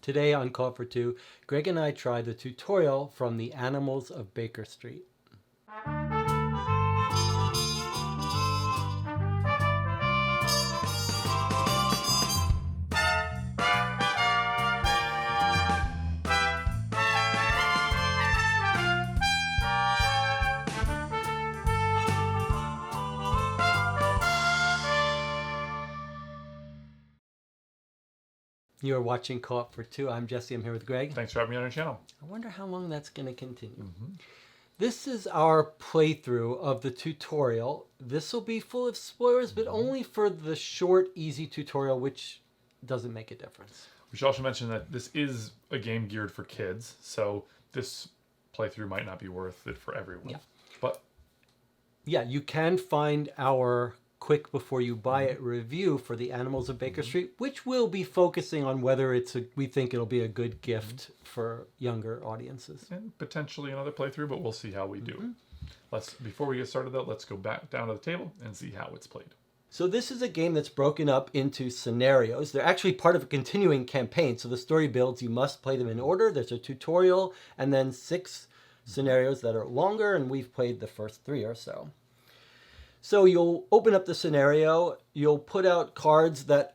Today on Call for Two, Greg and I try the tutorial from The Animals of Baker Street. You are watching Co-op for Two. I'm Jesse. I'm here with Greg. Thanks for having me on your channel. I wonder how long that's going to continue. This is our playthrough of the tutorial. This will be full of spoilers, but only for the short, easy tutorial, which doesn't make a difference. We should also mention that this is a game geared for kids, so this playthrough might not be worth it for everyone. Yeah. But yeah, you can find our quick before you buy it review for The Animals of Baker Street, which will be focusing on whether we think it'll be a good gift for younger audiences. And potentially another playthrough, but we'll see how we do. Before we get started though, let's go back down to the table and see how it's played. So this is a game that's broken up into scenarios. They're actually part of a continuing campaign. So the story builds, you must play them in order. There's a tutorial and then 6 scenarios that are longer, and we've played the first 3 or so. So you'll open up the scenario, you'll put out cards that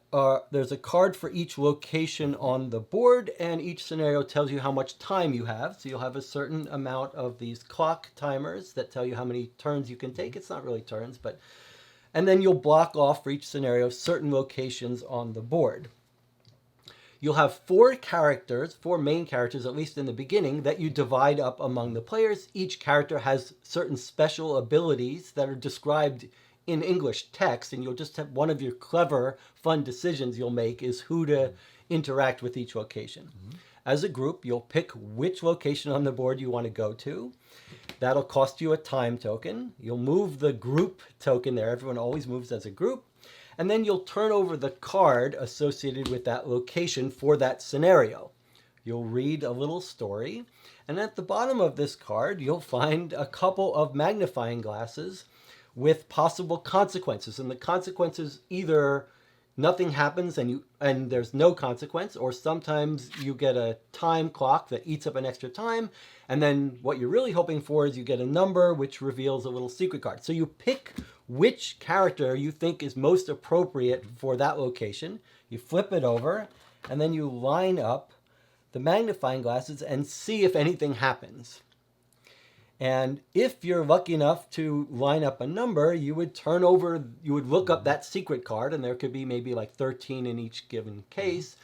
there's a card for each location on the board, and each scenario tells you how much time you have. So you'll have a certain amount of these clock timers that tell you how many turns you can take. It's not really turns, but... And then you'll block off for each scenario certain locations on the board. You'll have 4 main characters, at least in the beginning, that you divide up among the players. Each character has certain special abilities that are described in English text, and you'll just have one of your clever, fun decisions you'll make is who to interact with each location. As a group, you'll pick which location on the board you want to go to. That'll cost you a time token. You'll move the group token there. Everyone always moves as a group. And then you'll turn over the card associated with that location for that scenario. You'll read a little story, and at the bottom of this card, you'll find a couple of magnifying glasses with possible consequences. And the consequences, either nothing happens and there's no consequence, or sometimes you get a time clock that eats up an extra time, and then what you're really hoping for is you get a number which reveals a little secret card. So you pick which character you think is most appropriate for that location, you flip it over, and then you line up the magnifying glasses and see if anything happens. And if you're lucky enough to line up a number, you would look up that secret card, and there could be maybe like 13 in each given case,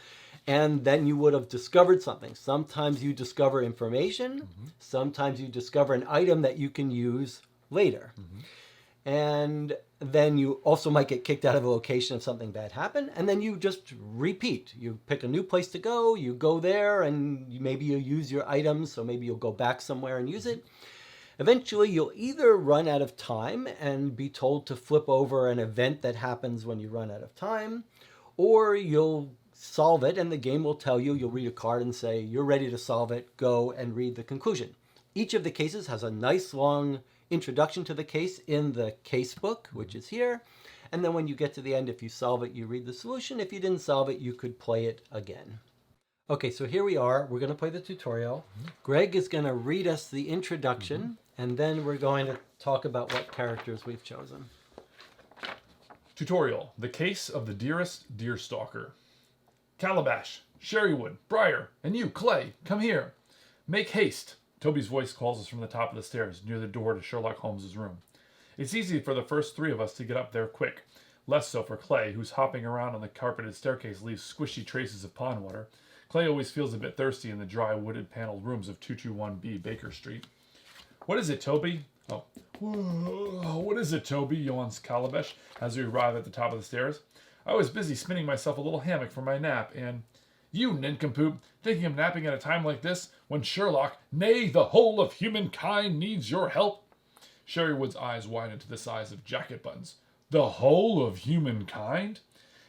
and then you would have discovered something. Sometimes you discover information, sometimes you discover an item that you can use later. And then you also might get kicked out of a location if something bad happened, and then you just repeat. You pick a new place to go, you go there, and maybe you use your items, so maybe you'll go back somewhere and use it. Eventually, you'll either run out of time and be told to flip over an event that happens when you run out of time, or you'll solve it and the game will tell you, you'll read a card and say, you're ready to solve it, go and read the conclusion. Each of the cases has a nice long introduction to the case in the case book, which is here. And then when you get to the end, if you solve it, you read the solution. If you didn't solve it, you could play it again. Okay, so here we are. We're going to play the tutorial. Greg is going to read us the introduction, and then we're going to talk about what characters we've chosen. Tutorial: The Case of the Dearest Deerstalker. Calabash, Sherrywood, Briar, and you, Clay, come here. Make haste. Toby's voice calls us from the top of the stairs, near the door to Sherlock Holmes's room. It's easy for the first 3 of us to get up there quick. Less so for Clay, whose hopping around on the carpeted staircase leaves squishy traces of pond water. Clay always feels a bit thirsty in the dry, wooded paneled rooms of 221B Baker Street. What is it, Toby? Oh. What is it, Toby? Yawns Calabash as we arrive at the top of the stairs. I was busy spinning myself a little hammock for my nap, and... You nincompoop, thinking of napping at a time like this, when Sherlock, nay, the whole of humankind needs your help? Sherrywood's eyes widen to the size of jacket buttons. The whole of humankind?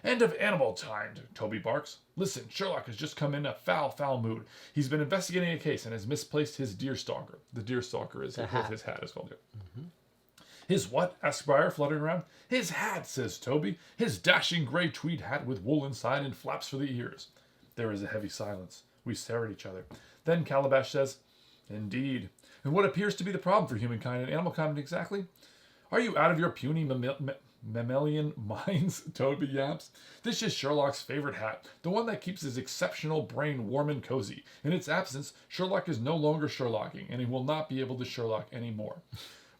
And of animal kind, Toby barks. Listen, Sherlock has just come in a foul mood. He's been investigating a case and has misplaced his deerstalker. The deerstalker is his hat is called. His what? Asks Briar, fluttering around. His hat, says Toby. His dashing gray tweed hat with wool inside and flaps for the ears. There is a heavy silence. We stare at each other. Then Calabash says, "Indeed. And what appears to be the problem for humankind and animal kind exactly? Are you out of your puny mammalian minds?" Toby yaps. "This is Sherlock's favorite hat, the one that keeps his exceptional brain warm and cozy. In its absence, Sherlock is no longer Sherlocking, and he will not be able to Sherlock anymore."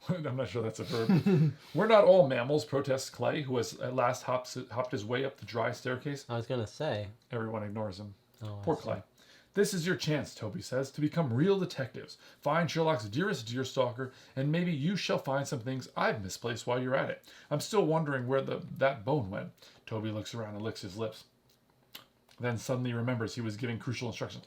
I'm not sure that's a verb. "We're not all mammals," protests Clay, who has at last hopped his way up the dry staircase. I was going to say. Everyone ignores him. Oh, Poor Clay. "This is your chance," Toby says, "to become real detectives. Find Sherlock's dearest deer stalker, and maybe you shall find some things I've misplaced while you're at it. I'm still wondering where that bone went." Toby looks around and licks his lips. Then suddenly remembers he was giving crucial instructions.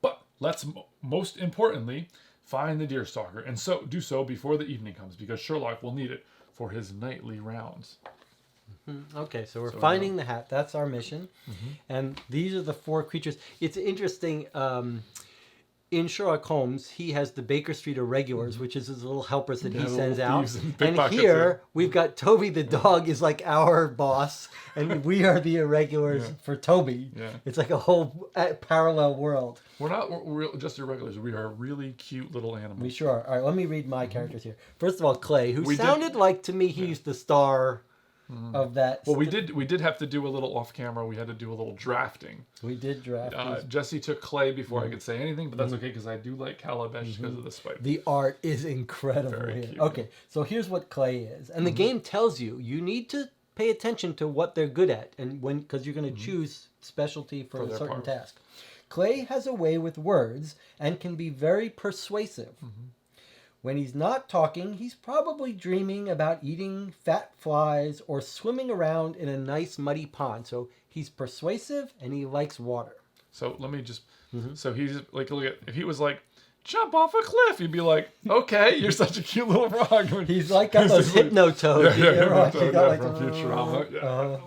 "But let's most importantly find the deer stalker, and so do so before the evening comes, because Sherlock will need it for his nightly rounds." Okay, so we're finding the hat. That's our mission. Mm-hmm. And these are the 4 creatures. It's interesting. In Sherlock Holmes, he has the Baker Street Irregulars, which is his little helpers that he little sends out. thieves and And pickpockets, here, we've got Toby the dog is like our boss, and we are the Irregulars for Toby. Yeah. It's like a whole parallel world. We're just irregulars. We are really cute little animals. We sure are. All right, let me read my characters here. First of all, Clay, who We did- sounded like to me he's the star of that. Well, we did have to do a little off camera. We had to do a little drafting. We did draft these. Jesse took Clay before I could say anything, but that's okay because I do like Calabash because of the spider. The art is incredible Very here. cute. Okay, so here's what Clay is, and the game tells you need to pay attention to what they're good at, and because you're going to choose specialty for a their certain powers. task. Clay has a way with words and can be very persuasive. When he's not talking, he's probably dreaming about eating fat flies or swimming around in a nice muddy pond. So he's persuasive and he likes water. So let me just. So he's like, look at if he was like, "Jump off a cliff," you'd be like, "Okay, you're such a cute little frog." He's like got those hypnotoads. Yeah, right. Hypnotoad, You got like, from Futurama. Yeah.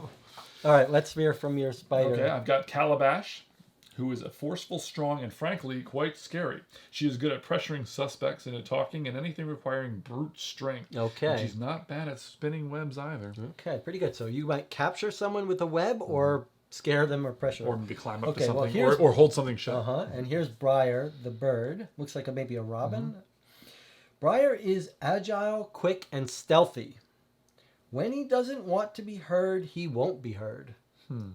all right, let's hear from your spider. Okay, I've got Calabash, who is a forceful, strong, and frankly quite scary. She is good at pressuring suspects into talking and anything requiring brute strength. Okay. And she's not bad at spinning webs either. Okay, pretty good. So you might capture someone with a web or scare them or pressure Or them. maybe climb up Okay, to well, something, here's- or hold something shut. And here's Briar, the bird. Looks like maybe a robin. Briar is agile, quick, and stealthy. When he doesn't want to be heard, he won't be heard.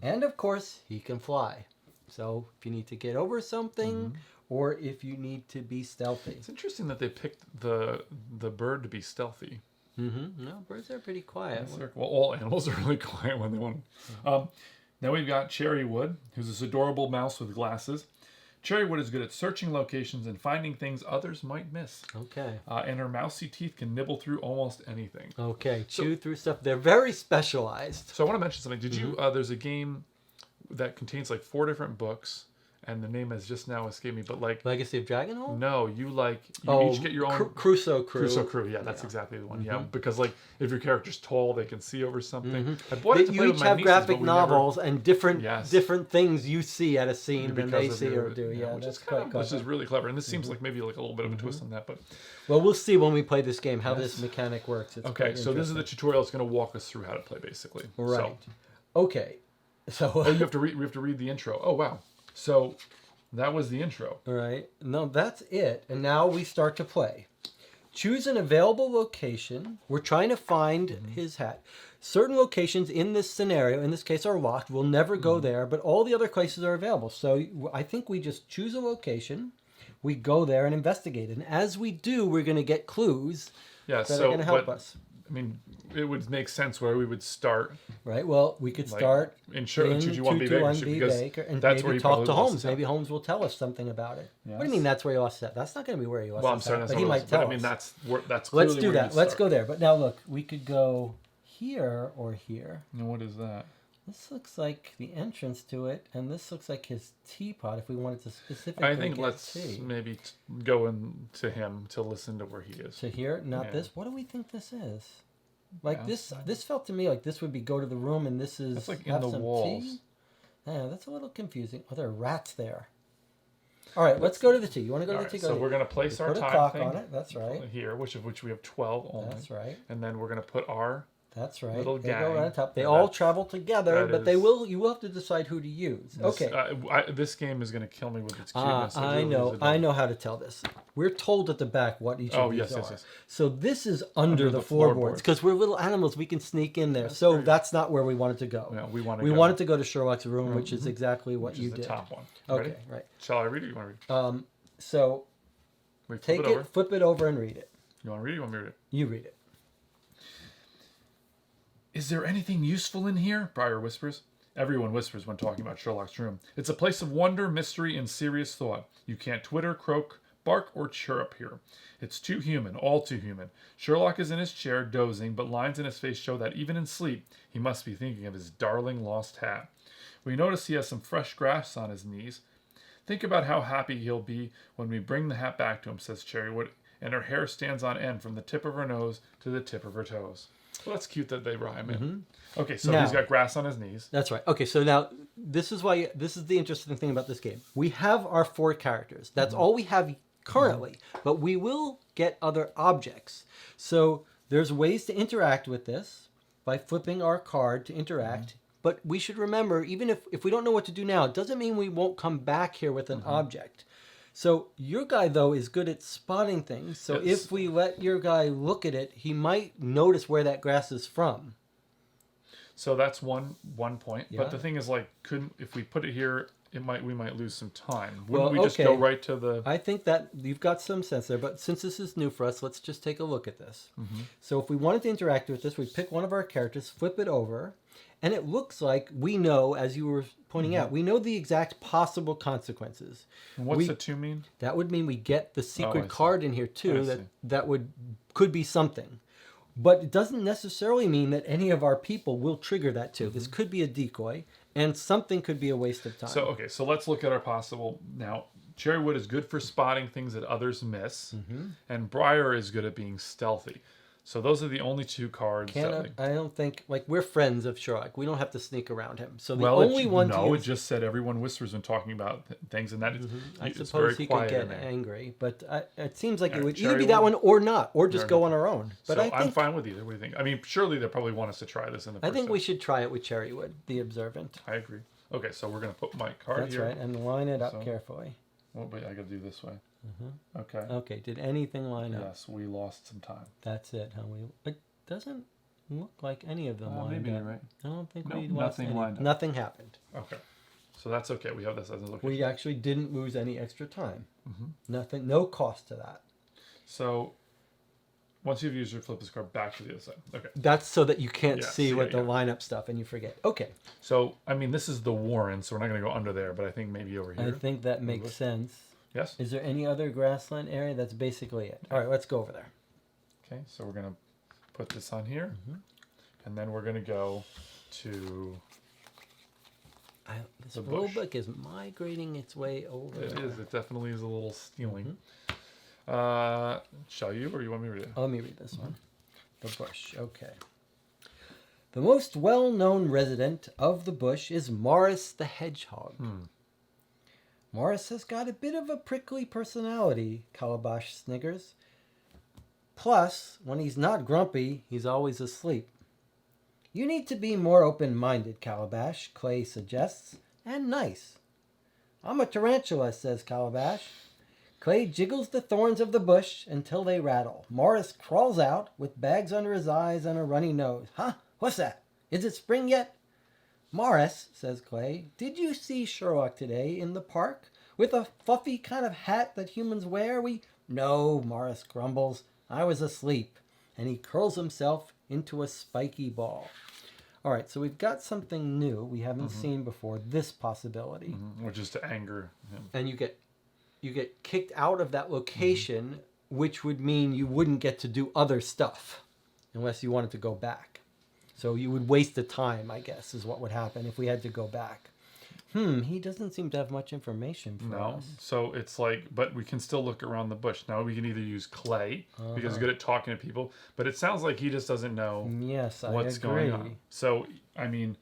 And of course, he can fly. So if you need to get over something, or if you need to be stealthy. It's interesting that they picked the bird to be stealthy. No, birds are pretty quiet. Well, all animals are really quiet when they want to. Now we've got Cherrywood, who's this adorable mouse with glasses. Cherrywood is good at searching locations and finding things others might miss. Okay. And her mousy teeth can nibble through almost anything. Okay, chew through stuff. They're very specialized. So I want to mention something. Did you? There's a game that contains like 4 different books, and the name has just now escaped me. But like, Legacy of Dragonhole? no, you each get your own. Crusoe Crew. Crusoe Crew, yeah, that's exactly the one. Yeah, because like if your character's tall, they can see over something. I bought it to play You with each my have nieces, graphic but we never- novels and different Yes. different things you see at a scene than they because of see your- or do. Yeah, which that's is kind quite of, clever. which is really clever, and this seems like maybe like a little bit of a twist on that. But Well, we'll see when we play this game how this mechanic works. It's okay, quite so this is interesting. the tutorial. It's going to walk us through how to play, basically. Right. So, Okay. So oh, you have to read. We have to read the intro. Oh wow. So that was the intro. all right. No, that's it. And now we start to play. Choose an available location. We're trying to find his hat. Certain locations in this scenario, in this case, are locked. We'll never go there, but all the other places are available. So I think we just choose a location. We go there and investigate it. And as we do, we're going to get clues Yeah. that are So going to help but, us. I mean, it would make sense where we would start. Right. Well, we could Like, start in Sherlock 221 B. 221 Baker B. because Baker, and that's where maybe he talk probably to lost Holmes. his hat. Maybe Holmes will tell us something about it. What do you Yes. mean that's where he lost his hat? That's not going to be where he lost Well, I'm his sorry, hat, that's but not he what it might was, tell but us. I mean, that's Let's clearly do where that. you'd Let's start. go there. But now look, we could go here or here. And what is that? This looks like the entrance to it, and this looks like his teapot if we wanted to specifically I think get let's tea. maybe go in to him to listen to where he is. To here, not Yeah. this. What do we think this is? Like Yeah. this felt to me like this would be go to the room and this is That's like in have the some walls. tea. Yeah, that's a little confusing. Oh, there are rats there. All right, let's go to the tea. You want to go All to right, the tea? so Go we're to gonna place the our Put a time clock thing on it. That's right. here, which we have 12 only. That's right. And then we're gonna put our That's right. Little They go gang. right on top. They Yeah, all that- travel together, that but they is- will. You will have to decide who to use. Okay. This game is going to kill me with its Ah, cuteness. It I really know. is I adorable. know how to tell this. We're told at the back what each Oh, of these yes, are. yes, yes. So this is under the the floorboards floorboards. because we're little animals. We can sneak in there. So great. that's not where we wanted to go. Yeah, we want to We go, wanted to go to Sherlock's room, which is exactly what which you is the did. top one. Okay, Ready? right. Shall I read it? You want to read it? So Wait, flip take it it, over. flip it over, and read it. You want to read it? You want me to read it? You read it. Is there anything useful in here? Briar whispers. Everyone whispers when talking about Sherlock's room. It's a place of wonder, mystery, and serious thought. You can't twitter, croak, bark, or chirrup here. It's too human, all too human. Sherlock is in his chair, dozing, but lines in his face show that even in sleep, he must be thinking of his darling lost hat. We notice he has some fresh grass on his knees. Think about how happy he'll be when we bring the hat back to him, says Cherrywood, and her hair stands on end from the tip of her nose to the tip of her toes. Well, that's cute that they rhyme it. Okay, so Now- he's got grass on his knees. That's right. Okay, so now this is the interesting thing about this game. We have our 4 characters. That's all we have currently, but we will get other objects. So there's ways to interact with this by flipping our card to interact. But we should remember, even if we don't know what to do now, it doesn't mean we won't come back here with an object. So your guy, though, is good at spotting things. So Yes. if we let your guy look at it, he might notice where that grass is from. So that's one point. Yeah. But the thing is, like, if we put it here, we might lose some time. Well, Wouldn't we just go okay. right to the? I think that you've got some sense there, but since this is new for us, let's just take a look at this. So if we wanted to interact with this, we pick one of our characters, flip it over, and it looks like we know, as you were pointing out, we know the exact possible consequences. And what's we- the 2 mean? That would mean we get the I secret see. card in here I too. see. That could be something, but it doesn't necessarily mean that any of our people will trigger that too. This could be a decoy, and something could be a waste of time. So okay, so let's look at our possible now. Cherrywood is good for spotting things that others miss, and Briar is good at being stealthy. So those are the only 2 cards. I don't think we're friends of Sherlock. We don't have to sneak around him. So the Well, only one to no, use, it just said everyone whispers when talking about things, and that is I it's suppose very he could quiet get in there. angry, but it seems like Yeah, it would Cherry either be that would- one or not, or just Fair go enough. on our own. But So I I'm think fine with either. What do you think? I mean, surely they probably want us to try this in the first I think we step. should try it with Cherrywood, the observant. I agree. Okay, so we're gonna put my card That's here. right, and line it up So- carefully. Oh, wait, I gotta do this way. Okay. Okay, did anything line up? Yes, we lost some time. That's it. It doesn't look like any of them lined maybe up. you're right. I don't think Nope, we lost nothing any. lined up. Nothing happened. Okay, so that's okay. We have this as a location. We actually didn't lose any extra time. Mm-hmm. Nothing. No cost to that. So once you've used your flip this card back to the other side. Okay. That's so that you can't Yeah, see see what it, the yeah. lineup stuff and you forget. Okay, So I mean, this is the Warren, so we're not gonna go under there, but I think maybe over I here. think that makes sense. Yes. Is there any other grassland area? That's basically it. All right, let's go over there. Okay, so we're gonna put this on here, Mm-hmm. and then we're gonna go to. This The rule bush. book is migrating its way over. It there. is. It definitely is a little stealing. Mm-hmm. Shall you, or you want me to read it? Let me read this one. The bush. Okay. The most well-known resident of the bush is Morris the Hedgehog. Morris has got a bit of a prickly personality, Calabash sniggers. Plus, when he's not grumpy, he's always asleep. You need to be more open-minded, Calabash, Clay suggests, and nice. I'm a tarantula, says Calabash. Clay jiggles the thorns of the bush until they rattle. Morris crawls out with bags under his eyes and a runny nose. Huh? What's that? Is it spring yet? Morris, says Clay, did you see Sherlock today in the park with a fluffy kind of hat that humans wear? No, Morris grumbles. I was asleep. And he curls himself into a spiky ball. All right, so we've got something new we haven't seen before, this possibility. Which is to anger him. And you get kicked out of that location, which would mean you wouldn't get to do other stuff unless you wanted to go back. So you would waste the time, I guess, is what would happen if we had to go back. He doesn't seem to have much information for No, us. so it's like, but we can still look around the bush. Now we can either use Clay because he's good at talking to people, but it sounds like he just doesn't know Yes, I what's agree. going on. So I mean,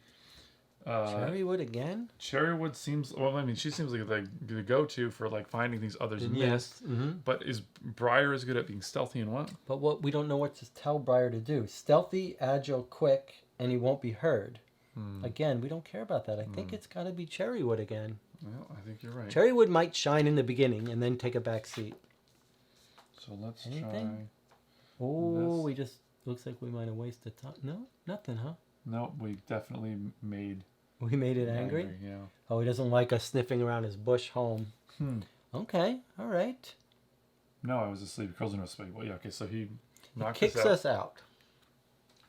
Cherrywood again? Cherrywood seems. Well, I mean, she seems like the go-to for like finding things others Yes. missed. Mm-hmm. But is Briar as good at being stealthy and what? But what we don't know what to tell Briar to do. Stealthy, agile, quick, and he won't be heard. Again, we don't care about that. I think it's got to be Cherrywood again. Well, I think you're right. Cherrywood might shine in the beginning and then take a back seat. So let's Anything? Oh, we just looks like we might have wasted time. No, nothing, huh? try. No, we definitely made. We made it angry. Yeah. Oh, he doesn't like us sniffing around his bush home. Okay, all right. No, I was asleep. Curls into a spike. Well, yeah. Okay, so he knocked Kicks us out. us out.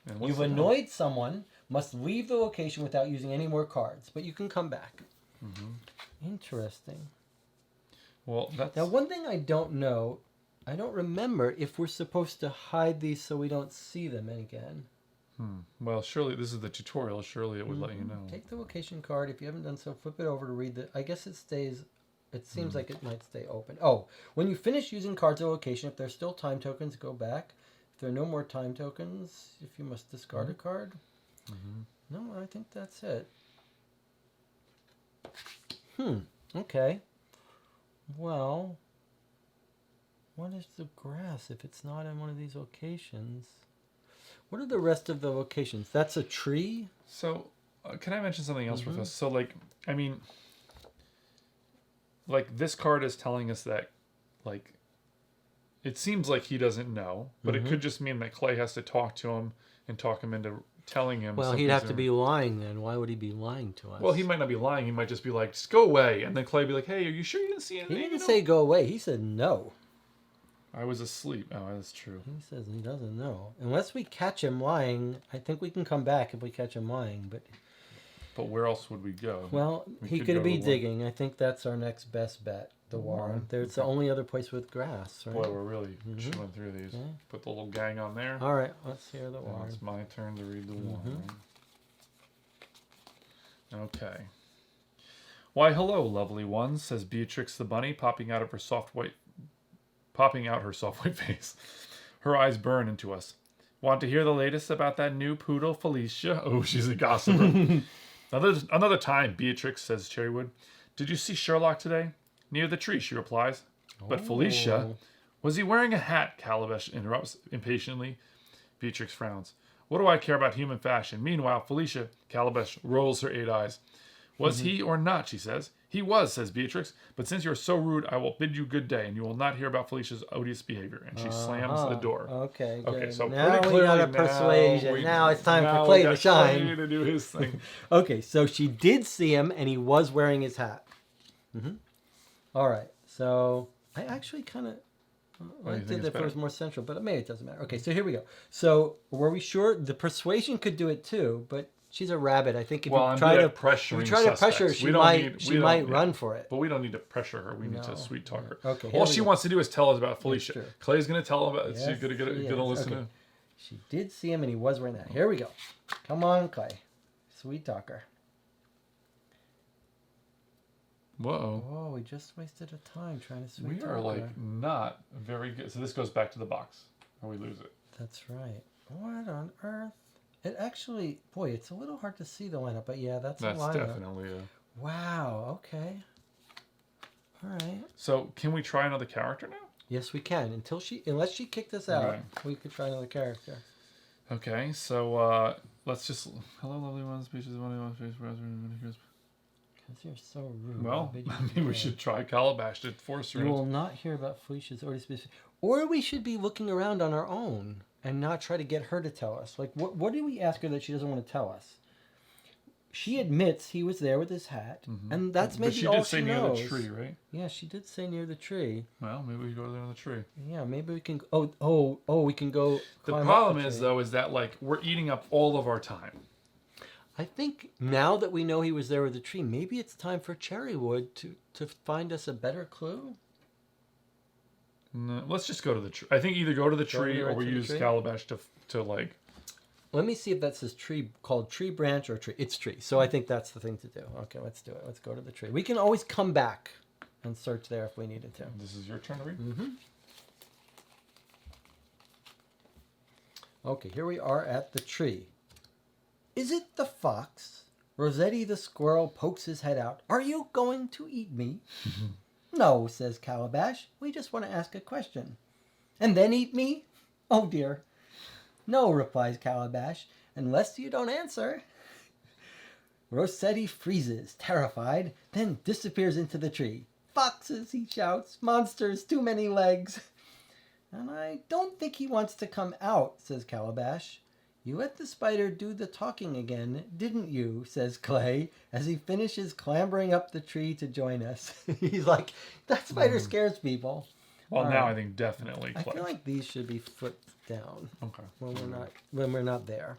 And what's You've the- annoyed someone. Must leave the location without using any more cards, but you can come back. Interesting. Well, that's. Now, one thing I don't know, I don't remember if we're supposed to hide these so we don't see them again. Well, surely this is the tutorial. Surely it would let you know. Take the location card. If you haven't done so, flip it over to read the. I guess it stays. It seems like it might stay open. Oh, when you finish using cards of location, if there's still time tokens, go back. If there are no more time tokens, if you must discard a card. No, I think that's it. Okay. Well, what is the grass if it's not in one of these locations? What are the rest of the locations? That's a tree? So, can I mention something else with us? So, like, I mean, like this card is telling us that, like, it seems like he doesn't know, but it could just mean that Clay has to talk to him and talk him into telling him. Well, something's he'd have to in- be lying then. Why would he be lying to us? Well, he might not be lying. He might just be like, "Just go away," and then Clay be like, "Hey, are you sure you didn't see anything?" He didn't You know? say go away. He said no. I was asleep. Oh, that's true. He says he doesn't know. Unless we catch him lying, I think we can come back if we catch him lying. But, But where else would we go? well, We he could could go be to the digging. I think that's our next best bet. The warren. warren. There's the only other place with grass, right? Boy, we're really chewing through these. Yeah. Put the little gang on there. All right, let's hear the Now warren. it's my turn to read the warning. Okay. Why, hello, lovely ones, says Beatrix the bunny, popping out her soft white face. Her eyes burn into us. Want to hear the latest about that new poodle, Felicia? Oh, she's a gossiper. Another time, Beatrix, says Cherrywood. Did you see Sherlock today? Near the tree, she replies. But Felicia, was he wearing a hat? Calabash interrupts impatiently. Beatrix frowns. What do I care about human fashion? Meanwhile, Felicia, Calabash rolls her 8 eyes. Was he or not, she says. He was, says Beatrix. But since you're so rude, I will bid you good day, and you will not hear about Felicia's odious behavior. And she slams the door. Okay, good. Okay, so now pretty we clearly got a persuasion. Now it's time now for we Clay got to shine. Clay to do his thing. Okay, so she did see him, and he was wearing his hat. All right, so I actually kind of you liked think it it's if it was better? more central, but maybe it doesn't matter. Okay, so here we go. So were we sure the persuasion could do it too? But she's a rabbit. I think if Well, you I'm try good to at pressuring if you try to pressure her, suspects. she We don't might need- she we don't- might yeah. run for it. But we don't need to pressure her. We need No. to sweet talk her. Okay, here All we she go. wants to do is tell us about Felicia. true. Clay's going to tell him about it. Yes, She's going to she get a is. listen Okay. to. She did see him, and he was wearing that. Here we go. Come on, Clay. Sweet talker. Whoa. Oh, we just wasted a time trying to sweet We talk are her. like not very good. So this goes back to the box, or we lose it. That's right. What on earth? It actually, boy, it's a little hard to see the lineup, but yeah, that's That's a lineup. definitely a. Wow. Okay. All right. So can we try another character now? Yes, we can. Unless she kicked us out, Okay. we could try another character. Okay, so let's just. Hello, lovely ones. Speeches of money, one face, Because you're so rude. Well, I bid you maybe we goodbye. should try Calabash to force her. You into- will not hear about Felicia's already specific. Or we should be looking around on our own and not try to get her to tell us. Like, what did we ask her that she doesn't want to tell us? She admits he was there with his hat, and that's maybe But she all did say she near knows. the tree, right? Yeah, she did say near the tree. Well, maybe we go there on the tree. Yeah, maybe we can. We can go. The climb up problem the is, tree. though, is that like we're eating up all of our time. I think now that we know he was there with the tree, maybe it's time for Cherrywood to find us a better clue. No, let's just go to the tree. I think either go to the tree right or we to the use tree? Calabash to like. Let me see if that says tree, called tree branch or tree. It's tree. So I think that's the thing to do. Okay, let's do it. Let's go to the tree. We can always come back and search there if we needed to. This is your turn to read. Okay, here we are at the tree. Is it the fox? Rossetti the squirrel pokes his head out. Are you going to eat me? No, says Calabash. We just want to ask a question. And then eat me? Oh dear. No, replies Calabash, unless you don't answer. Rossetti freezes, terrified, then disappears into the tree. Foxes, he shouts. Monsters, too many legs. And I don't think he wants to come out, says Calabash. You let the spider do the talking again, didn't you? Says Clay, as he finishes clambering up the tree to join us. He's like, that spider scares people. Well, All now right. I think definitely I Clay. feel like these should be flipped down Okay. when we're not there.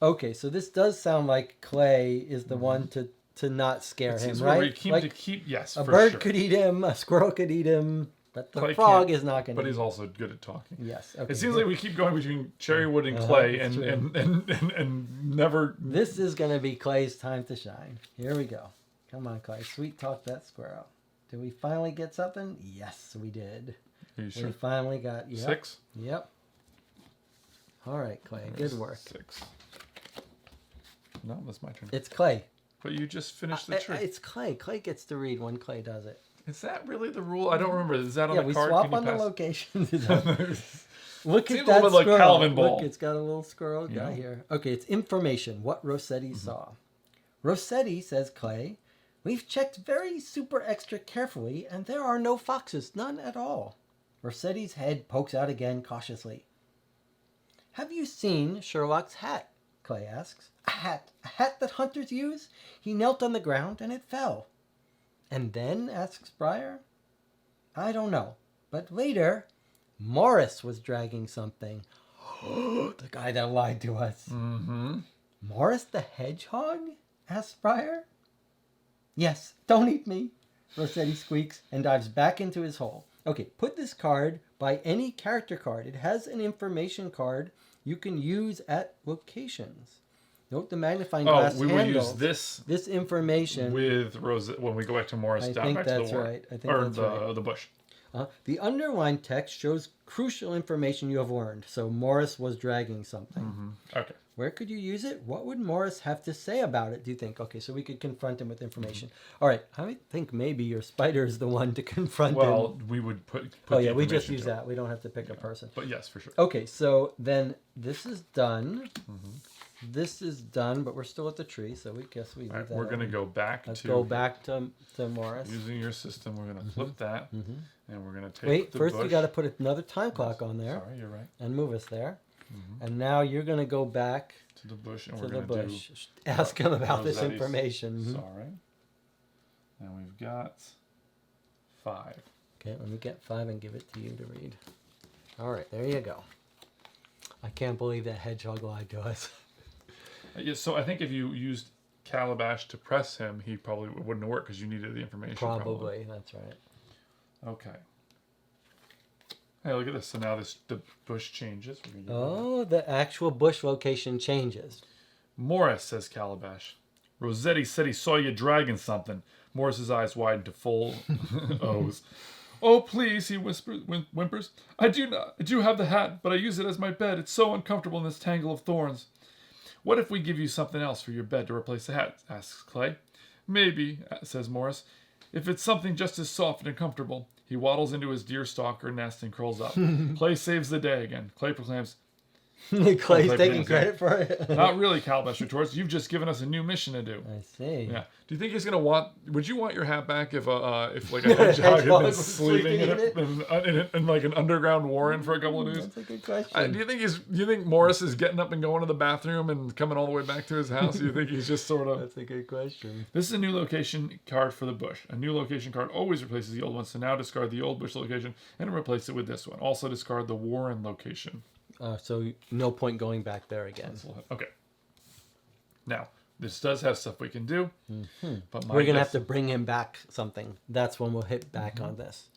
Okay, so this does sound like Clay is the one to not scare It him, seems where we right? keep Like to keep. Yes, a for bird sure. could eat him, a squirrel could eat him, but the Clay frog can't, is not going to. But he's also good at talking. Yes. Okay. It seems like we keep going between Cherrywood and Uh-huh, Clay, that's and never. This is going to be Clay's time to shine. Here we go. Come on, Clay. Sweet talk that squirrel. Did we finally get something? Yes, we did. Are you We sure? finally got 6. Yep. All right, Clay. Good work. 6. No, that's my turn. It's Clay. But you just finished the tree. It's Clay. Clay gets to read when Clay does it. Is that really the rule? I don't remember. Is that on Yeah, the we card? swap Can you on the pass- locations. Look Seems at a little that bit like squirrel. Calvin Ball. Look, it's got a little squirrel guy Yeah. here. Okay, it's information. What Rossetti saw. Rossetti, says Clay, we've checked very super extra carefully, and there are no foxes, none at all. Rossetti's head pokes out again cautiously. Have you seen Sherlock's hat? Clay asks. A hat that hunters use? He knelt on the ground and it fell. And then, asks Briar. I don't know, but later, Morris was dragging something. The guy that lied to us. Mm-hmm. Morris the Hedgehog? Asks Briar. Yes, don't eat me, Rossetti squeaks and dives back into his hole. Okay, put this card by any character card. It has an information card you can use at locations. Note the magnifying Oh, glass we will use handles this information. with Rose when we go back to Morris I down think back to that's the war. right. I think or that's the right. the bush. The underlined text shows crucial information you have learned. So Morris was dragging something. Okay. Where could you use it? What would Morris have to say about it, do you think? Okay, so we could confront him with information. All right, I think maybe your spider is the one to confront Well, him. we would put Oh, the yeah, we just information use to it. that. We don't have to pick a person. But yes, for sure. Okay, so then this is done. This is done, but we're still at the tree, so we guess we leave All right, that we're gonna open. go back Let's to go back to Morris. using your system. We're gonna flip that, and we're gonna take Wait, the first bush. you got to put another time clock on there Sorry, you're right. and move us there. And now you're going to go back To the bush, and to we're the gonna bush. Ask him about this Rosetti's- information. do. Mhm. Sorry. And we've got 5. Okay, let me get 5 and give it to you to read. All right, there you go. I can't believe that hedgehog lied to us. Yeah, so I think if you used Calabash to press him, he probably wouldn't work because you needed the information. Probably, that's right. Okay. Hey, look at this. So now the bush changes. We're gonna get rid of it. Oh, the actual bush location changes. Morris, says Calabash. Rossetti said he saw you dragging something. Morris's eyes widen to full O's. Oh, please, he whimpers. I do have the hat, but I use it as my bed. It's so uncomfortable in this tangle of thorns. What if we give you something else for your bed to replace the hat? Asks Clay. Maybe, says Morris. If it's something just as soft and comfortable. He waddles into his deerstalker nest and curls up. Clay saves the day again. Clay proclaims, Clay's Clay taking Blaine's credit for it. not really, Calabash retorts. You've just given us a new mission to do. I see. Yeah. Do you think he's gonna want? Would you want your hat back if like a hedgehog had Hedgehog been was sleeping in, sleeping in like an underground warren for a couple of days? That's a good question. Do you think Morris is getting up and going to the bathroom and coming all the way back to his house? Do you think he's just sort of? That's a good question. This is a new location card for the bush. A new location card always replaces the old one, so now discard the old bush location and replace it with this one. Also discard the warren location. So no point going back there again. Okay. Now, this does have stuff we can do, but We're gonna have to bring him back something. That's when we'll hit back on this.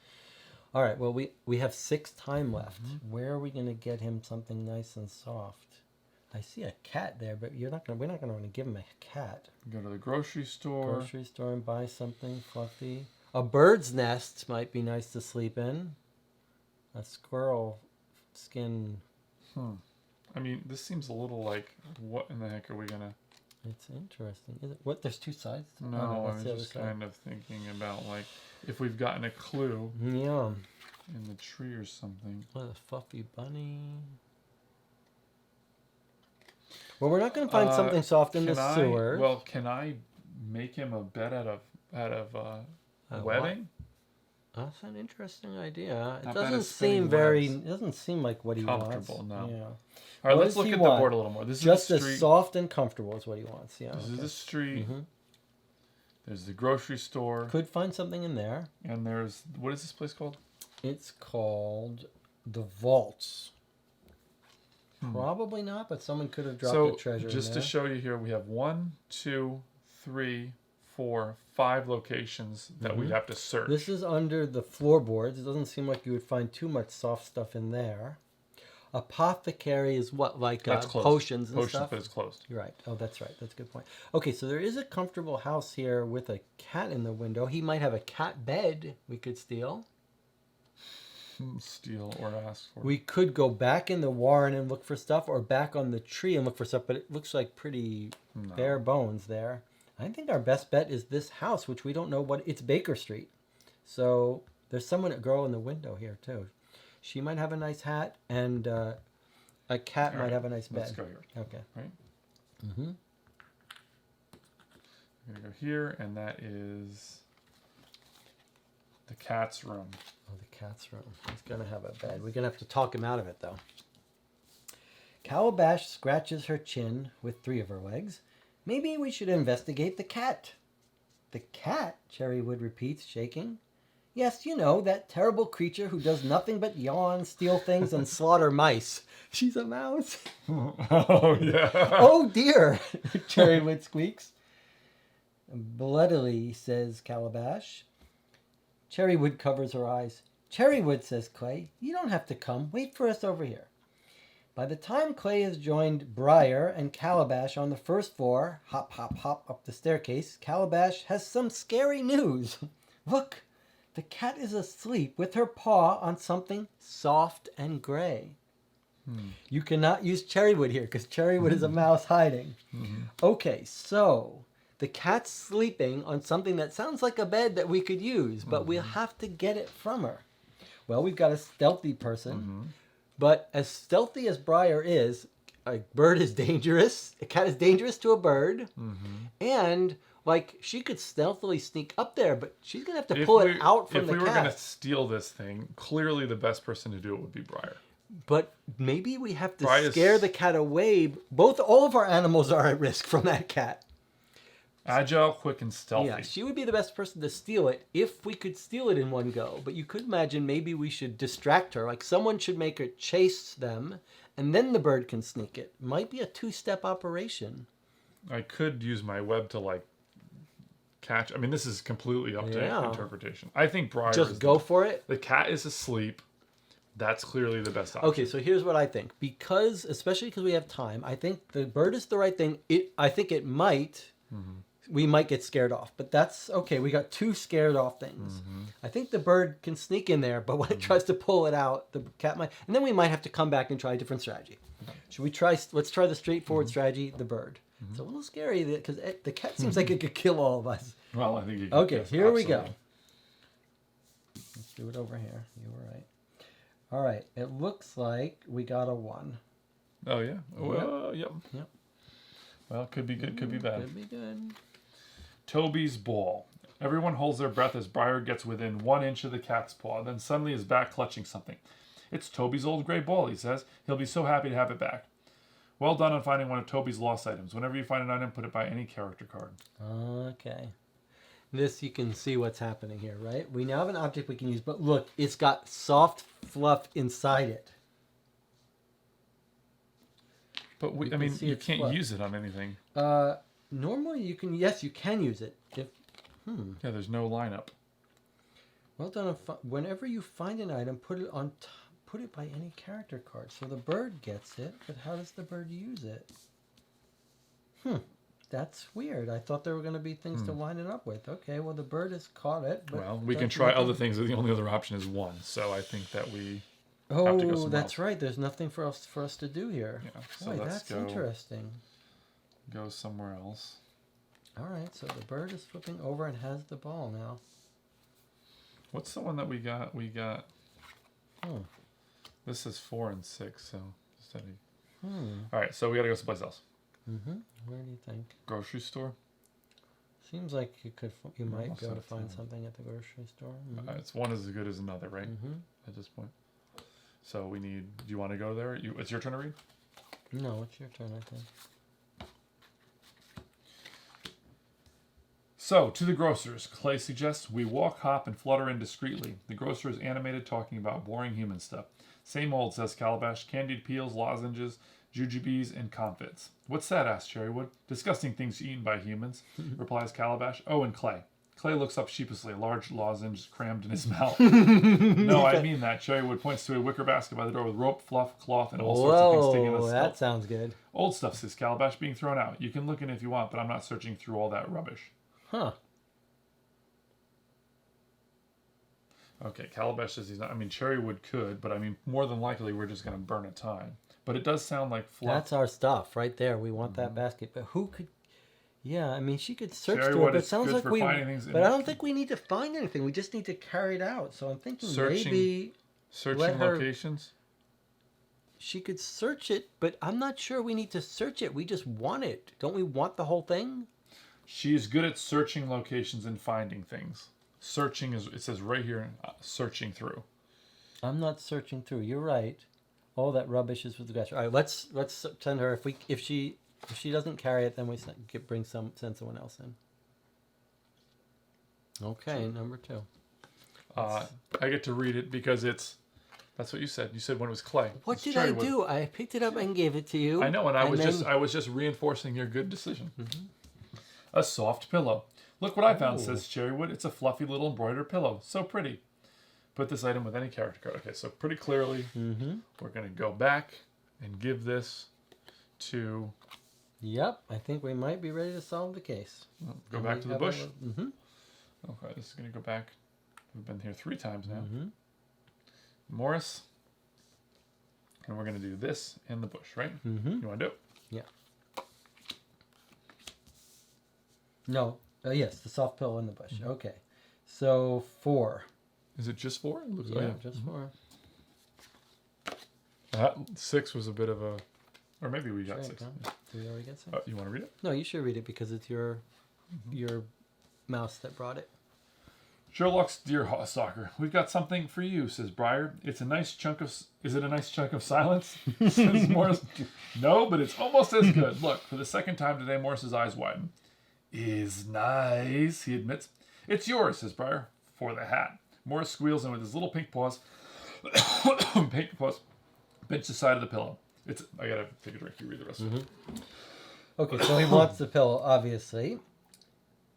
All right. Well, we have 6 time left. Where are we gonna get him something nice and soft? I see a cat there, but we're not gonna want to give him a cat. go to the grocery store. Grocery store and buy something fluffy. A bird's nest might be nice to sleep in. A squirrel skin. I mean, this seems a little like, what in the heck are we gonna? It's interesting. Is it? What? There's two sides? No, Oh, I that's was the other just side. kind of thinking about like if we've gotten a clue Yeah. in the tree or something. What a fluffy bunny. Well, we're not going to find something soft in the sewer. Well, can I make him a bed out of what? webbing? That's an interesting idea. It Not bad doesn't at spinning seem very. webs. It doesn't seem like what he Comfortable, wants. no. Yeah. All right, What let's does look he at want? the board a little more. This Just is as the street. soft and comfortable is what he wants. Yeah. This okay. is the street. Mhm. There's the grocery store, Could find something in there. and there's what is this place called? It's called the Vaults. Hmm. Probably not, but someone could have dropped So a treasure just in to there. show you here, we have 1, 2, 3, 4, 5 locations that we Mhm. have to search. This is under the floorboards. It doesn't seem like you would find too much soft stuff in there. Apothecary is what, like That's closed. potions and Potions, stuff? but it's closed. You're right. Oh, that's right. That's a good point. Okay, so there is a comfortable house here with a cat in the window. He might have a cat bed we could steal. Steal or ask for. We could go back in the warren and look for stuff, or back on the tree and look for stuff, but it looks like pretty No. bare bones there. I think our best bet is this house, which we don't know what... It's Baker Street. So there's a girl in the window here, too. She might have a nice hat, and a cat All might right, have a nice bed. Let's go here. Okay. Right? Mm-hmm. We're gonna go here, and that is the cat's room. Oh, the cat's room. He's gonna have a bed. We're gonna have to talk him out of it, though. Calabash scratches her chin with 3 of her legs. Maybe we should investigate the cat. The cat? Cherrywood repeats, shaking. Yes, you know, that terrible creature who does nothing but yawn, steal things, and slaughter mice. She's a mouse. Oh yeah. Oh dear, Cherrywood squeaks. Bloodily, says Calabash. Cherrywood covers her eyes. Cherrywood, says Clay, you don't have to come. Wait for us over here. By the time Clay has joined Briar and Calabash on the first floor, hop, hop, hop up the staircase, Calabash has some scary news. Look, the cat is asleep with her paw on something soft and gray. You cannot use Cherrywood here because Cherrywood is a mouse hiding. Okay, so the cat's sleeping on something that sounds like a bed that we could use, but we'll have to get it from her. Well, we've got a stealthy person, but as stealthy as Briar is, a bird is dangerous. A cat is dangerous to a bird, and like she could stealthily sneak up there, but she's gonna have to pull it out from the If we were cat. gonna steal this thing, clearly the best person to do it would be Briar. But maybe we have to Briar's- scare the cat away. All of our animals are at risk from that cat. Agile, quick, and stealthy. Yeah, she would be the best person to steal it if we could steal it in one go. But you could imagine maybe we should distract her. Like someone should make her chase them, and then the bird can sneak it. Might be a 2-step operation. I could use my web to like catch. I mean, this is completely up to Yeah. interpretation. I think Briar Just is go for it. The cat is asleep. That's clearly the best option. Okay, so here's what I think. Especially because we have time, I think the bird is the right thing. I think it might. We might get scared off, but that's okay. We got 2 scared off things. I think the bird can sneak in there, but when it tries to pull it out, the cat might, and then we might have to come back and try a different strategy. Should we try? Let's try the straightforward strategy. The bird. It's a little scary because the cat seems like it could kill all of us. Well, I think you can. Okay, yes, here we go. absolutely. Let's do it over here. You were right. All right. It looks like we got a 1. Oh yeah. Well, yep. Yep. Well, could be good. Could be bad. Could be good. Toby's ball. Everyone holds their breath as Briar gets within 1 inch of the cat's paw, then suddenly is back clutching something. It's Toby's old gray ball, he says. He'll be so happy to have it back. Well done on finding one of Toby's lost items. Whenever you find an item, put it by any character card. Okay. This, you can see what's happening here, right? We now have an object we can use, but look, it's got soft fluff inside it. But You I can mean, see you it's can't fluff. use it on anything. Normally you can, yes, you can use it. Yeah, there's no lineup. Well done. Whenever you find an item, put it on put it by any character card. So the bird gets it, but how does the bird use it? That's weird. I thought there were going to be things to line it up with. Okay, well the bird has caught it. But Well, we can that's try nothing- other things. The only other option is 1. So I think that we. have to go Oh, somewhere that's else. right. There's nothing for us to do here. Yeah, so Boy, let's that's go. interesting. go somewhere else. All right, so the bird is flipping over and has the ball now. What's the one that we got? We got. Hmm. This is 4 and 6, so just any. Hmm. All right, so we gotta go someplace else. Mm-hmm. Where do you think? Grocery store. Seems like you might Most be able to of the find time. something at the grocery store. Mm-hmm. It's one as good as another, right? Mm-hmm. At this point. So we need. Do you want to go there? It's your turn to read. No, it's your turn, I think. So, to the grocer's, Clay suggests we walk, hop, and flutter in discreetly. The grocer is animated, talking about boring human stuff. Same old, says Calabash. Candied peels, lozenges, jujubes, and comfits. What's that? Asks Cherrywood. Disgusting things eaten by humans, replies Calabash. Oh, and Clay. Clay looks up sheepishly, a large lozenge crammed in his mouth. No, I mean that. Cherrywood points to a wicker basket by the door with rope, fluff, cloth, and all sorts of things sticking in the Whoa, stuff. that sounds good. Old stuff, says Calabash, being thrown out. You can look in if you want, but I'm not searching through all that rubbish. Huh. Okay, Calabash says he's not. I mean, Cherrywood could, but I mean, more than likely, we're just going to burn a time. But it does sound like fluff. That's our stuff right there. We want that basket. But who could... Yeah, I mean, she could search Cherrywood through it, but it is sounds good like for we... finding things But I don't think we need to find anything. We just need to carry it out. So I'm thinking Searching. maybe Searching let her- locations. she could search it, but I'm not sure we need to search it. We just want it. Don't we want the whole thing? She's good at searching locations and finding things. Searching is, it says right here, searching through. I'm not searching through. You're right. All that rubbish is with the grass. All right, let's send her. If she doesn't carry it, then we send someone else in. Okay, number 2. I get to read it because that's what you said. You said when it was Clay. What It's did I Cherrywood. do? I picked it up and gave it to you. I know, and I then- was just reinforcing your good decision. A soft pillow. Look what I found, Oh. says Cherrywood. It's a fluffy little embroidered pillow. So pretty. Put this item with any character card. Okay, so pretty clearly, we're going to go back and give this to... Yep, I think we might be ready to solve the case. Go back to the bush. Mm-hmm. Okay, this is going to go back. We've been here 3 times now. Mm-hmm. Morris. And we're going to do this in the bush, right? Mm-hmm. You want to do it? Yeah. No. Yes, the soft pillow in the bush. Okay. So 4. Is it just 4? It looks, Yeah, just 4. That 6 was a bit of a... Or maybe we got Right, 6. huh? Yeah. Did we already get 6? You want to read it? No, you should read it because it's your mouse that brought it. Sherlock's deer stalker. We've got something for you, says Briar. It's a nice chunk of... Is it a nice chunk of silence? Says Morris. No, but it's almost as good. Look, for the second time today, Morris's eyes widen. Is nice, he admits. It's yours, says Briar, for the hat. Morris squeals and with his little pink paws, pinch the side of the pillow. I gotta take a drink. You read the rest of it. Okay, so he wants the pillow, obviously.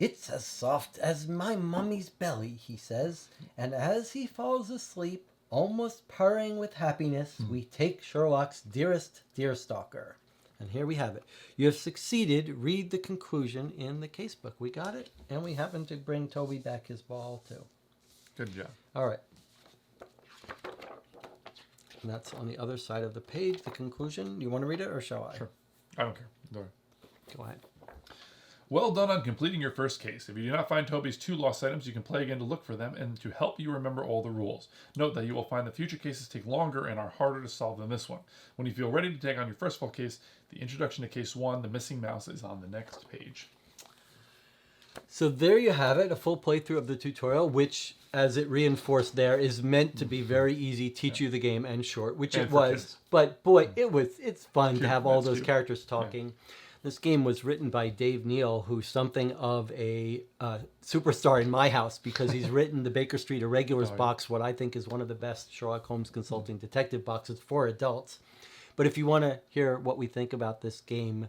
It's as soft as my mummy's belly, he says. And as he falls asleep, almost purring with happiness, we take Sherlock's dearest deerstalker. And here we have it. You have succeeded. Read the conclusion in the casebook. We got it. And we happen to bring Toby back his ball, too. Good job. All right. And that's on the other side of the page, the conclusion. You want to read it or shall I? Sure. I don't care. Don't worry. Go ahead. Well done on completing your first case. If you do not find Toby's 2 lost items, you can play again to look for them and to help you remember all the rules. Note that you will find the future cases take longer and are harder to solve than this one. When you feel ready to take on your first full case, the introduction to case 1, The Missing Mouse, is on the next page. So there you have it, a full playthrough of the tutorial, which, as it reinforced there, is meant to be very easy, teach you the game, and short, which And it for was. kids. But boy, it's fun to Cute. have all That's those cute. characters talking. This game was written by Dave Neal, who's something of a superstar in my house because he's written the Baker Street Irregulars box, what I think is one of the best Sherlock Holmes consulting detective boxes for adults. But if you want to hear what we think about this game,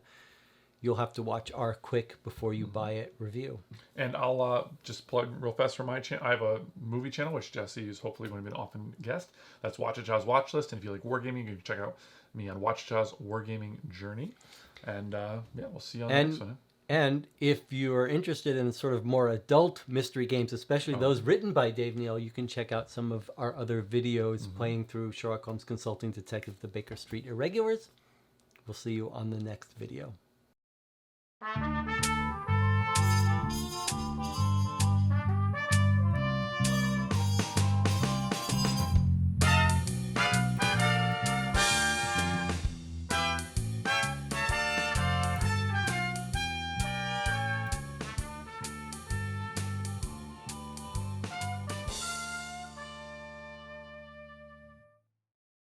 you'll have to watch our quick before you buy it review. And I'll just plug real fast for my channel. I have a movie channel, which Jesse is hopefully going to be an often guest. That's Watch a Child's Watch List. And if you like wargaming, you can check out me on Watch a Child's Wargaming Journey. And yeah, we'll see you on the next one. And if you're interested in sort of more adult mystery games, especially those written by Dave Neal, you can check out some of our other videos playing through Sherlock Holmes Consulting Detective, the Baker Street Irregulars. We'll see you on the next video.